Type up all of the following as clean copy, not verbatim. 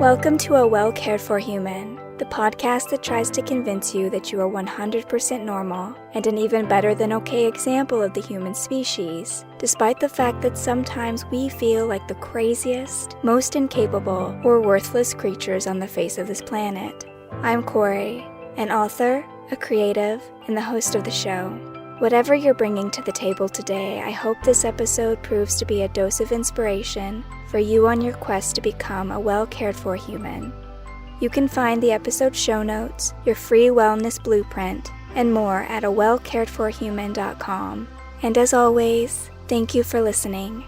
Welcome to A Well Cared For Human, the podcast that tries to convince you that you are 100% normal and an even better than okay example of the human species, despite the fact that sometimes we feel like the craziest, most incapable, or worthless creatures on the face of this planet. I'm Kory, an author, a creative, and the host of the show. Whatever you're bringing to the table today, I hope this episode proves to be a dose of inspiration for you on your quest to become a well-cared-for human. You can find the episode show notes, your free wellness blueprint, and more at awellcaredforhuman.com. And as always, thank you for listening.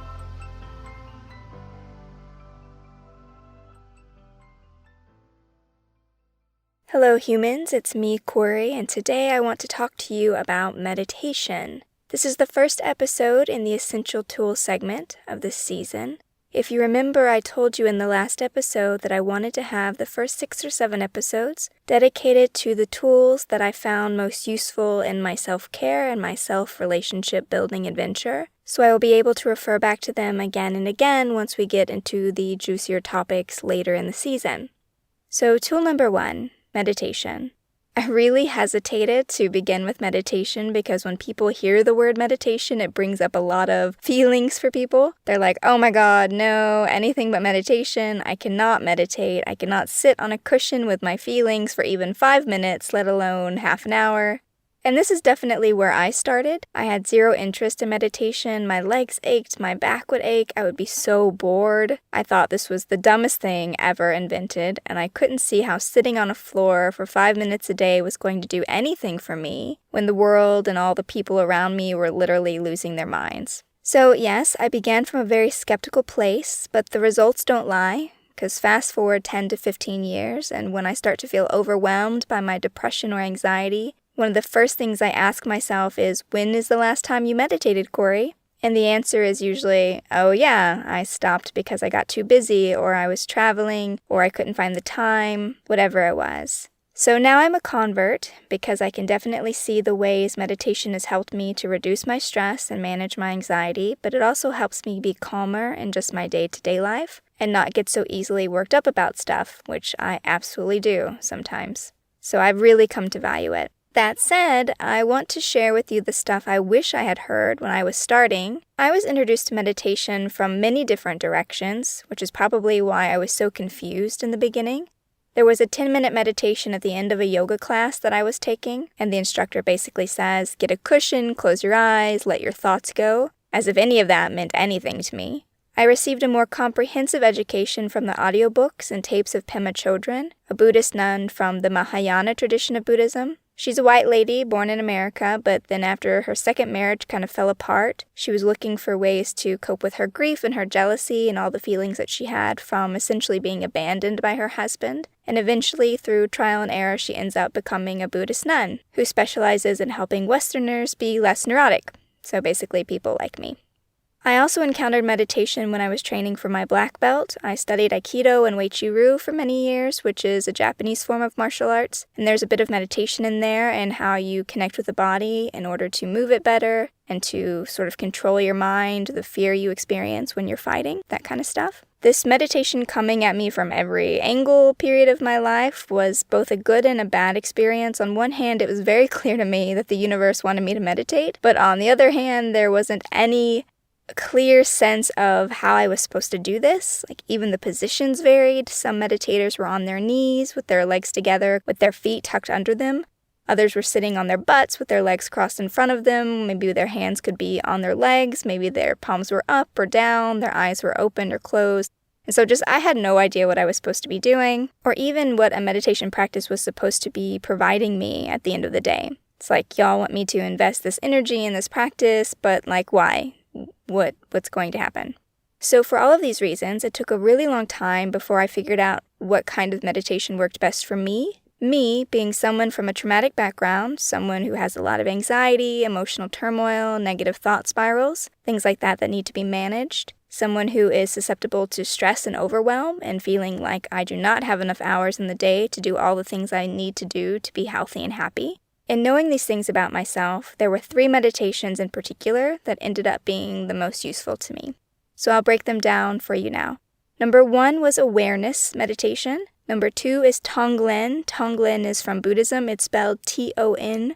Hello humans, it's me, Kory, and today I want to talk to you about meditation. This is the first episode in the Essential Tools segment of this season. If you remember, I told you in the last episode that I wanted to have the first 6 or 7 episodes dedicated to the tools that I found most useful in my self-care and my self-relationship building adventure, so I will be able to refer back to them again and again once we get into the juicier topics later in the season. So tool number 1. Meditation. I really hesitated to begin with meditation because when people hear the word meditation, it brings up a lot of feelings for people. They're like, oh my god, no, anything but meditation. I cannot meditate. I cannot sit on a cushion with my feelings for even 5 minutes, let alone half an hour. And this is definitely where I started. I had zero interest in meditation. My legs ached, my back would ache, I would be so bored. I thought this was the dumbest thing ever invented, and I couldn't see how sitting on a floor for 5 minutes a day was going to do anything for me when the world and all the people around me were literally losing their minds. So yes, I began from a very skeptical place, but the results don't lie. Because fast forward 10 to 15 years, and when I start to feel overwhelmed by my depression or anxiety, one of the first things I ask myself is, when is the last time you meditated, Kory? And the answer is usually, oh yeah, I stopped because I got too busy, or I was traveling, or I couldn't find the time, whatever it was. So now I'm a convert because I can definitely see the ways meditation has helped me to reduce my stress and manage my anxiety, but it also helps me be calmer in just my day-to-day life and not get so easily worked up about stuff, which I absolutely do sometimes. So I've really come to value it. That said, I want to share with you the stuff I wish I had heard when I was starting. I was introduced to meditation from many different directions, which is probably why I was so confused in the beginning. There was a 10-minute meditation at the end of a yoga class that I was taking, and the instructor basically says, get a cushion, close your eyes, let your thoughts go, as if any of that meant anything to me. I received a more comprehensive education from the audiobooks and tapes of Pema Chodron, a Buddhist nun from the Mahayana tradition of Buddhism. She's a white lady born in America, but then after her second marriage kind of fell apart, she was looking for ways to cope with her grief and her jealousy and all the feelings that she had from essentially being abandoned by her husband. And eventually, through trial and error, she ends up becoming a Buddhist nun who specializes in helping Westerners be less neurotic. So basically people like me. I also encountered meditation when I was training for my black belt. I studied Aikido and Wei Chi Ru for many years, which is a Japanese form of martial arts. And there's a bit of meditation in there and how you connect with the body in order to move it better and to sort of control your mind, the fear you experience when you're fighting, that kind of stuff. This meditation coming at me from every angle period of my life was both a good and a bad experience. On one hand, it was very clear to me that the universe wanted me to meditate, but on the other hand, there wasn't any clear sense of how I was supposed to do this. Like, even the positions varied. Some meditators were on their knees with their legs together, with their feet tucked under them. Others were sitting on their butts with their legs crossed in front of them. Maybe their hands could be on their legs. Maybe their palms were up or down. Their eyes were open or closed. And so I had no idea what I was supposed to be doing, or even what a meditation practice was supposed to be providing me at the end of the day. It's like, y'all want me to invest this energy in this practice, but like, why? What's going to happen? So for all of these reasons, it took a really long time before I figured out what kind of meditation worked best for me. Me, being someone from a traumatic background, someone who has a lot of anxiety, emotional turmoil, negative thought spirals, things like that need to be managed. Someone who is susceptible to stress and overwhelm and feeling like I do not have enough hours in the day to do all the things I need to do to be healthy and happy. In knowing these things about myself, there were 3 meditations in particular that ended up being the most useful to me. So I'll break them down for you now. Number 1 was awareness meditation. Number 2 is Tonglen. Tonglen is from Buddhism. It's spelled Tonglen.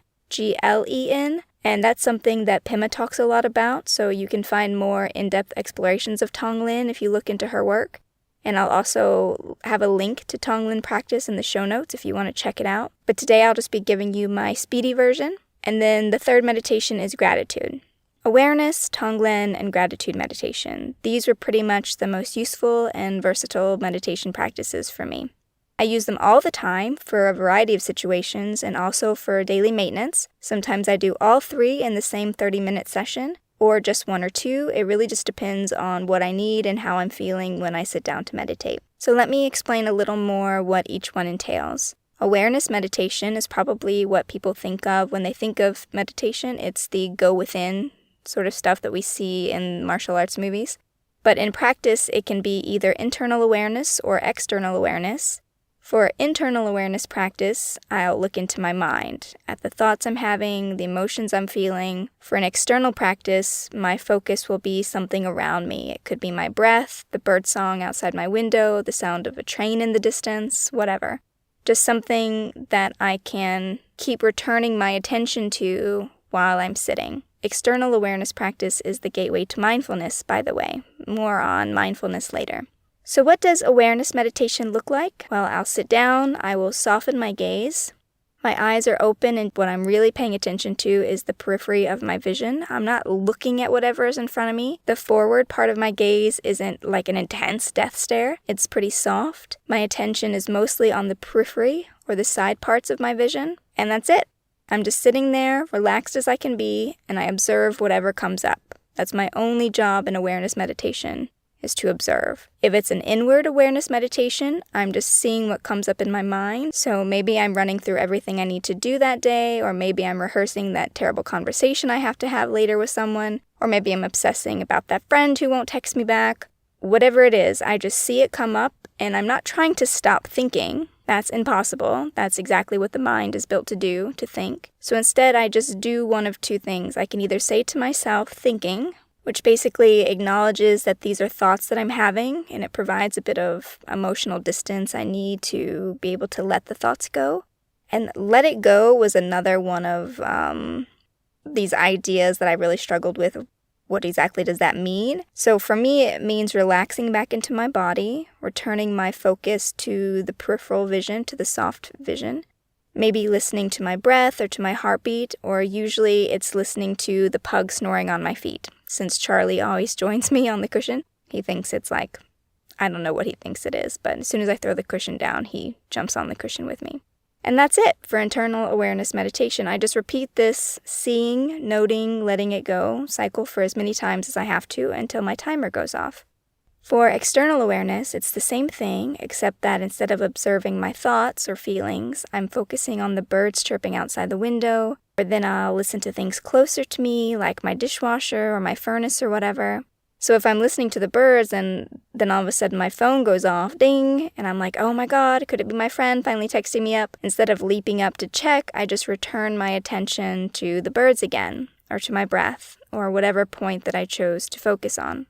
And that's something that Pema talks a lot about, so you can find more in-depth explorations of Tonglen if you look into her work. And I'll also have a link to Tonglen practice in the show notes if you want to check it out. But today I'll just be giving you my speedy version. And then the third meditation is gratitude. Awareness, Tonglen, and gratitude meditation. These were pretty much the most useful and versatile meditation practices for me. I use them all the time for a variety of situations and also for daily maintenance. Sometimes I do all 3 in the same 30-minute session, or just 1 or 2. It really just depends on what I need and how I'm feeling when I sit down to meditate. So let me explain a little more what each one entails. Awareness meditation is probably what people think of when they think of meditation. It's the go within sort of stuff that we see in martial arts movies. But in practice, it can be either internal awareness or external awareness. For internal awareness practice, I'll look into my mind, at the thoughts I'm having, the emotions I'm feeling. For an external practice, my focus will be something around me. It could be my breath, the birdsong outside my window, the sound of a train in the distance, whatever. Just something that I can keep returning my attention to while I'm sitting. External awareness practice is the gateway to mindfulness, by the way. More on mindfulness later. So what does awareness meditation look like? Well, I'll sit down, I will soften my gaze. My eyes are open, and what I'm really paying attention to is the periphery of my vision. I'm not looking at whatever is in front of me. The forward part of my gaze isn't like an intense death stare. It's pretty soft. My attention is mostly on the periphery, or the side parts of my vision, and that's it. I'm just sitting there, relaxed as I can be, and I observe whatever comes up. That's my only job in awareness meditation, is to observe. If it's an inward awareness meditation, I'm just seeing what comes up in my mind. So maybe I'm running through everything I need to do that day, or maybe I'm rehearsing that terrible conversation I have to have later with someone, or maybe I'm obsessing about that friend who won't text me back. Whatever it is, I just see it come up, and I'm not trying to stop thinking. That's impossible. That's exactly what the mind is built to do, to think. So instead, I just do one of 2 things. I can either say to myself, thinking, which basically acknowledges that these are thoughts that I'm having, and it provides a bit of emotional distance I need to be able to let the thoughts go. And let it go was another one of these ideas that I really struggled with. What exactly does that mean? So for me, it means relaxing back into my body, returning my focus to the peripheral vision, to the soft vision. Maybe listening to my breath or to my heartbeat, or usually it's listening to the pug snoring on my feet. Since Charlie always joins me on the cushion, he thinks it's like, I don't know what he thinks it is, but as soon as I throw the cushion down, he jumps on the cushion with me. And that's it for internal awareness meditation. I just repeat this seeing, noting, letting it go cycle for as many times as I have to until my timer goes off. For external awareness, it's the same thing, except that instead of observing my thoughts or feelings, I'm focusing on the birds chirping outside the window, or then I'll listen to things closer to me, like my dishwasher or my furnace or whatever. So if I'm listening to the birds and then all of a sudden my phone goes off, ding, and I'm like, oh my God, could it be my friend finally texting me up? Instead of leaping up to check, I just return my attention to the birds again, or to my breath, or whatever point that I chose to focus on.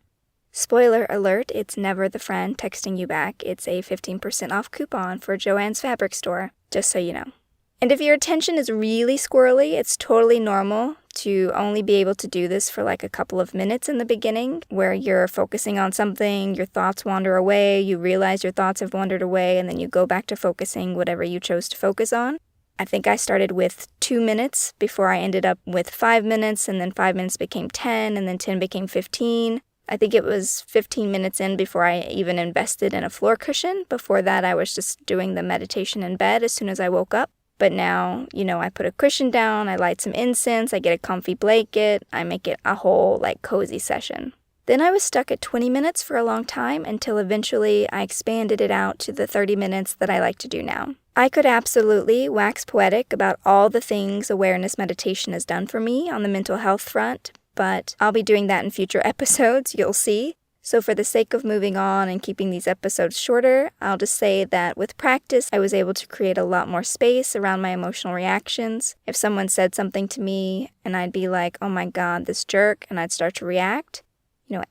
Spoiler alert, it's never the friend texting you back. It's a 15% off coupon for Joann's Fabric Store, just so you know. And if your attention is really squirrely, it's totally normal to only be able to do this for like a couple of minutes in the beginning, where you're focusing on something, your thoughts wander away, you realize your thoughts have wandered away, and then you go back to focusing whatever you chose to focus on. I think I started with 2 minutes before I ended up with 5 minutes, and then 5 minutes became 10, and then 10 became 15. I think it was 15 minutes in before I even invested in a floor cushion. Before that, I was just doing the meditation in bed as soon as I woke up. But now, I put a cushion down, I light some incense, I get a comfy blanket, I make it a whole, cozy session. Then I was stuck at 20 minutes for a long time until eventually I expanded it out to the 30 minutes that I like to do now. I could absolutely wax poetic about all the things awareness meditation has done for me on the mental health front, but I'll be doing that in future episodes, you'll see. So for the sake of moving on and keeping these episodes shorter, I'll just say that with practice, I was able to create a lot more space around my emotional reactions. If someone said something to me and I'd be like, oh my God, this jerk, and I'd start to react,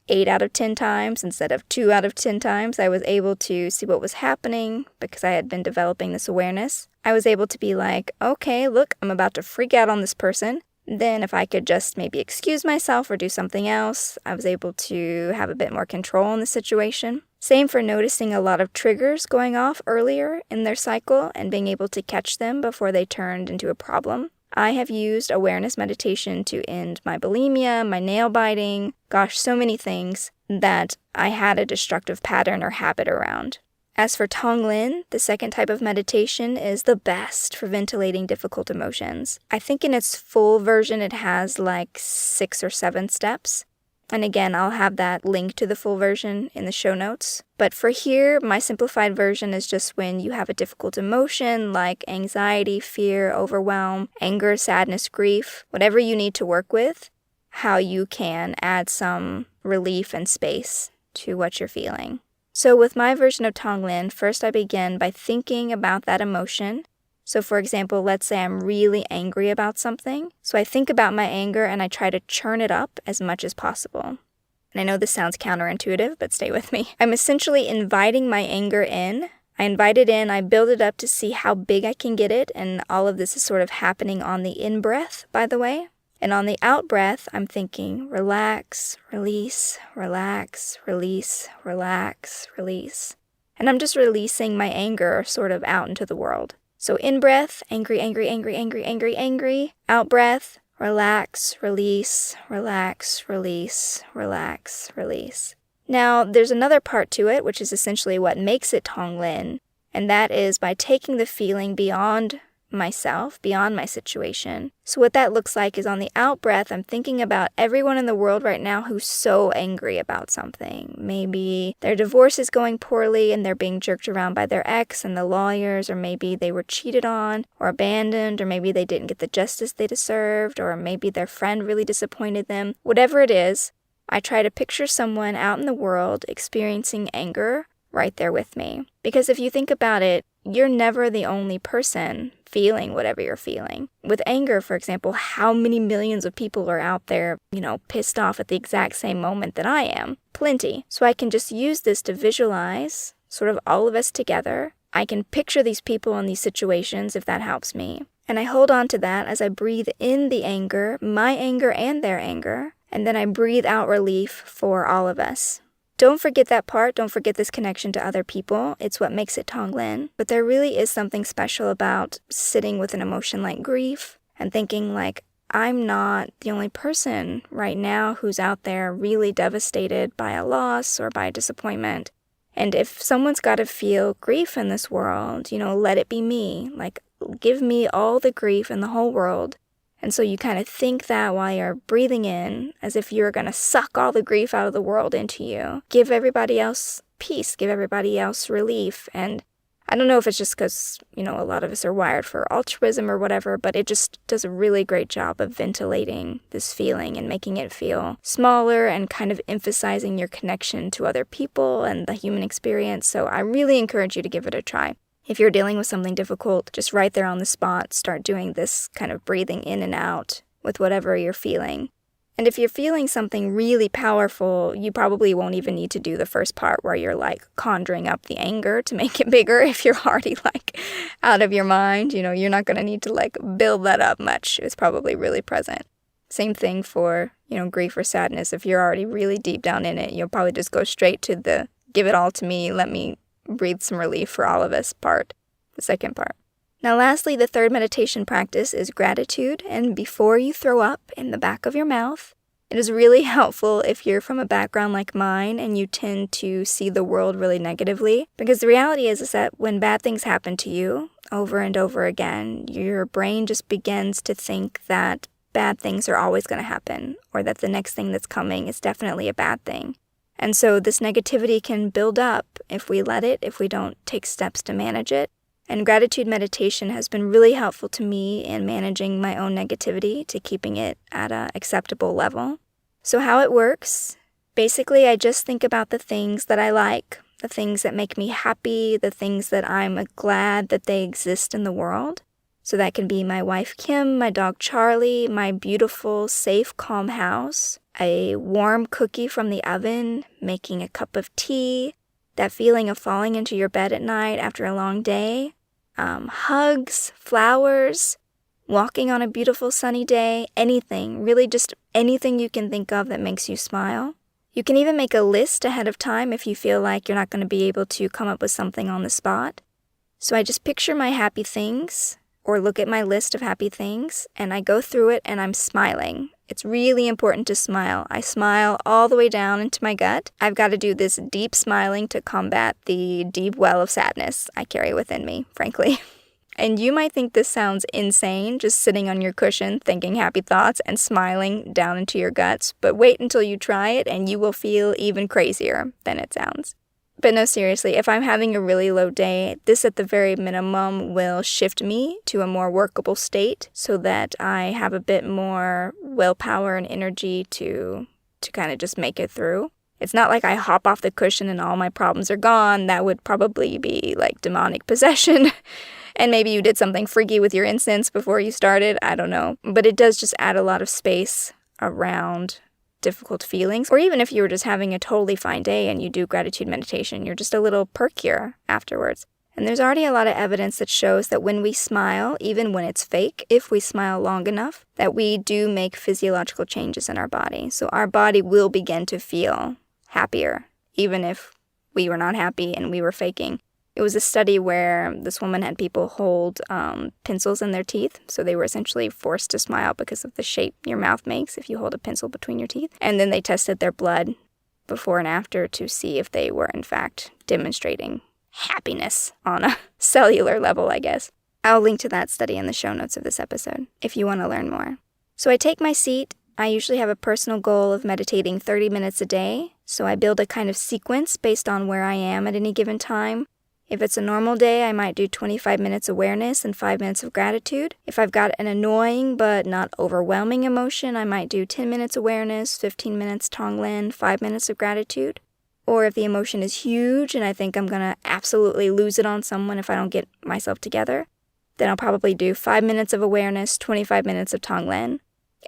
8 out of 10 times instead of 2 out of 10 times. I was able to see what was happening because I had been developing this awareness. I was able to be like, okay, look, I'm about to freak out on this person. Then if I could just maybe excuse myself or do something else, I was able to have a bit more control in the situation. Same for noticing a lot of triggers going off earlier in their cycle and being able to catch them before they turned into a problem. I have used awareness meditation to end my bulimia, my nail biting, so many things that I had a destructive pattern or habit around. As for Tonglen, the second type of meditation is the best for ventilating difficult emotions. I think in its full version it has like 6 or 7 steps. And again, I'll have that link to the full version in the show notes. But for here, my simplified version is just when you have a difficult emotion like anxiety, fear, overwhelm, anger, sadness, grief, whatever you need to work with, how you can add some relief and space to what you're feeling. So with my version of Tonglen, first I begin by thinking about that emotion. So for example, let's say I'm really angry about something. So I think about my anger and I try to churn it up as much as possible. And I know this sounds counterintuitive, but stay with me. I'm essentially inviting my anger in. I invite it in, I build it up to see how big I can get it, and all of this is sort of happening on the in-breath, by the way. And on the out-breath, I'm thinking, relax, release, relax, release, relax, release. And I'm just releasing my anger sort of out into the world. So in-breath, angry, angry, angry, angry, angry, angry. Out-breath, relax, release, relax, release, relax, release. Now, there's another part to it, which is essentially what makes it Tonglen, and that is by taking the feeling beyond myself, beyond my situation. So what that looks like is on the out-breath, I'm thinking about everyone in the world right now who's so angry about something. Maybe their divorce is going poorly and they're being jerked around by their ex and the lawyers, or maybe they were cheated on or abandoned, or maybe they didn't get the justice they deserved, or maybe their friend really disappointed them. Whatever it is, I try to picture someone out in the world experiencing anger right there with me. Because if you think about it, you're never the only person feeling whatever you're feeling. With anger, for example, how many millions of people are out there, pissed off at the exact same moment that I am? Plenty. So I can just use this to visualize sort of all of us together. I can picture these people in these situations if that helps me. And I hold on to that as I breathe in the anger, my anger and their anger, and then I breathe out relief for all of us. Don't forget that part. Don't forget this connection to other people. It's what makes it Tonglen. But there really is something special about sitting with an emotion like grief and thinking like, I'm not the only person right now who's out there really devastated by a loss or by a disappointment. And if someone's got to feel grief in this world, let it be me. Like, give me all the grief in the whole world. And so you kind of think that while you're breathing in, as if you're going to suck all the grief out of the world into you. Give everybody else peace, give everybody else relief. And I don't know if it's just because, a lot of us are wired for altruism or whatever, but it just does a really great job of ventilating this feeling and making it feel smaller and kind of emphasizing your connection to other people and the human experience. So I really encourage you to give it a try. If you're dealing with something difficult, just right there on the spot, start doing this kind of breathing in and out with whatever you're feeling. And if you're feeling something really powerful, you probably won't even need to do the first part where you're like conjuring up the anger to make it bigger. If you're already like out of your mind, you're not going to need to like build that up much. It's probably really present. Same thing for, grief or sadness. If you're already really deep down in it, you'll probably just go straight to the give it all to me, let me breathe some relief for all of us part, the second part. Now lastly, the third meditation practice is gratitude, and before you throw up in the back of your mouth, it is really helpful if you're from a background like mine and you tend to see the world really negatively, because the reality is that when bad things happen to you over and over again, your brain just begins to think that bad things are always going to happen, or that the next thing that's coming is definitely a bad thing. And so this negativity can build up if we let it, if we don't take steps to manage it. And gratitude meditation has been really helpful to me in managing my own negativity to keeping it at an acceptable level. So how it works, basically I just think about the things that I like, the things that make me happy, the things that I'm glad that they exist in the world. So that can be my wife Kim, my dog Charlie, my beautiful, safe, calm house, a warm cookie from the oven, making a cup of tea, that feeling of falling into your bed at night after a long day, hugs, flowers, walking on a beautiful sunny day, anything, really just anything you can think of that makes you smile. You can even make a list ahead of time if you feel like you're not going to be able to come up with something on the spot. So I just picture my happy things, or look at my list of happy things, and I go through it and I'm smiling. It's really important to smile. I smile all the way down into my gut. I've got to do this deep smiling to combat the deep well of sadness I carry within me, frankly. And you might think this sounds insane, just sitting on your cushion thinking happy thoughts and smiling down into your guts, but wait until you try it and you will feel even crazier than it sounds. But no, seriously, if I'm having a really low day, this at the very minimum will shift me to a more workable state so that I have a bit more willpower and energy to kind of just make it through. It's not like I hop off the cushion and all my problems are gone. That would probably be like demonic possession. And maybe you did something freaky with your incense before you started. I don't know. But it does just add a lot of space around difficult feelings. Or even if you were just having a totally fine day and you do gratitude meditation, you're just a little perkier afterwards. And there's already a lot of evidence that shows that when we smile, even when it's fake, if we smile long enough, that we do make physiological changes in our body. So our body will begin to feel happier, even if we were not happy and we were faking. It was a study where this woman had people hold pencils in their teeth, so they were essentially forced to smile because of the shape your mouth makes if you hold a pencil between your teeth. And then they tested their blood before and after to see if they were, in fact, demonstrating happiness on a cellular level, I guess. I'll link to that study in the show notes of this episode if you want to learn more. So I take my seat. I usually have a personal goal of meditating 30 minutes a day, so I build a kind of sequence based on where I am at any given time. If it's a normal day, I might do 25 minutes awareness and 5 minutes of gratitude. If I've got an annoying but not overwhelming emotion, I might do 10 minutes awareness, 15 minutes Tonglen, 5 minutes of gratitude. Or if the emotion is huge and I think I'm going to absolutely lose it on someone if I don't get myself together, then I'll probably do 5 minutes of awareness, 25 minutes of Tonglen,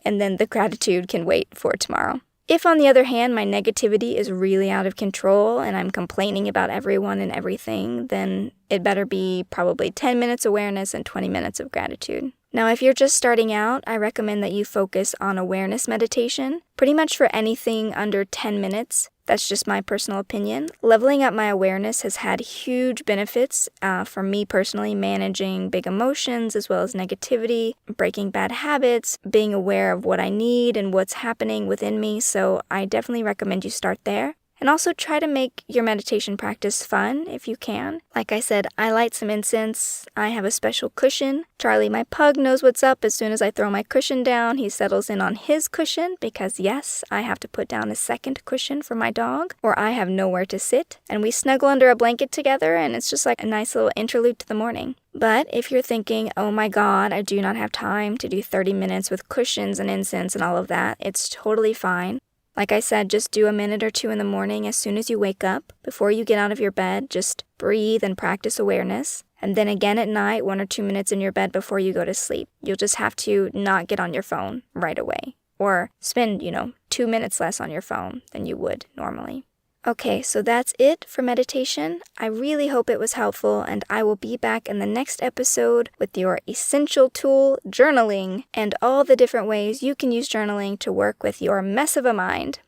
and then the gratitude can wait for tomorrow. If, on the other hand, my negativity is really out of control and I'm complaining about everyone and everything, then it better be probably 10 minutes awareness and 20 minutes of gratitude. Now, if you're just starting out, I recommend that you focus on awareness meditation, pretty much for anything under 10 minutes. That's just my personal opinion. Leveling up my awareness has had huge benefits for me personally, managing big emotions as well as negativity, breaking bad habits, being aware of what I need and what's happening within me. So I definitely recommend you start there. And also try to make your meditation practice fun if you can. Like I said, I light some incense. I have a special cushion. Charlie, my pug, knows what's up. As soon as I throw my cushion down, he settles in on his cushion because, yes, I have to put down a second cushion for my dog or I have nowhere to sit. And we snuggle under a blanket together and it's just like a nice little interlude to the morning. But if you're thinking, oh my God, I do not have time to do 30 minutes with cushions and incense and all of that, it's totally fine. Like I said, just do a minute or two in the morning as soon as you wake up. Before you get out of your bed, just breathe and practice awareness. And then again at night, 1 or 2 minutes in your bed before you go to sleep. You'll just have to not get on your phone right away. Or spend, 2 minutes less on your phone than you would normally. Okay, so that's it for meditation. I really hope it was helpful, and I will be back in the next episode with your essential tool, journaling, and all the different ways you can use journaling to work with your mess of a mind.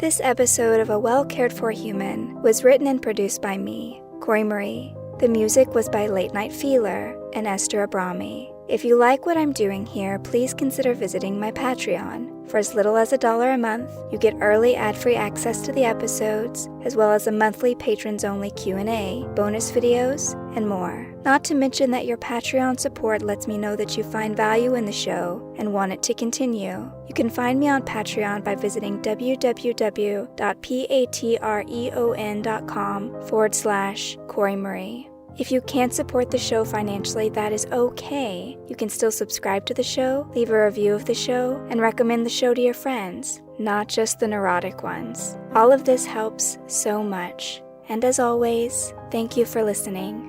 This episode of A Well Cared For Human was written and produced by me, Kory Marie. The music was by Late Night Feeler and Esther Abrami. If you like what I'm doing here, please consider visiting my Patreon. For as little as $1 a month, you get early ad-free access to the episodes, as well as a monthly patrons-only Q&A, bonus videos, and more. Not to mention that your Patreon support lets me know that you find value in the show and want it to continue. You can find me on Patreon by visiting www.patreon.com/Kory Marie. If you can't support the show financially, that is okay. You can still subscribe to the show, leave a review of the show, and recommend the show to your friends, not just the neurotic ones. All of this helps so much. And as always, thank you for listening.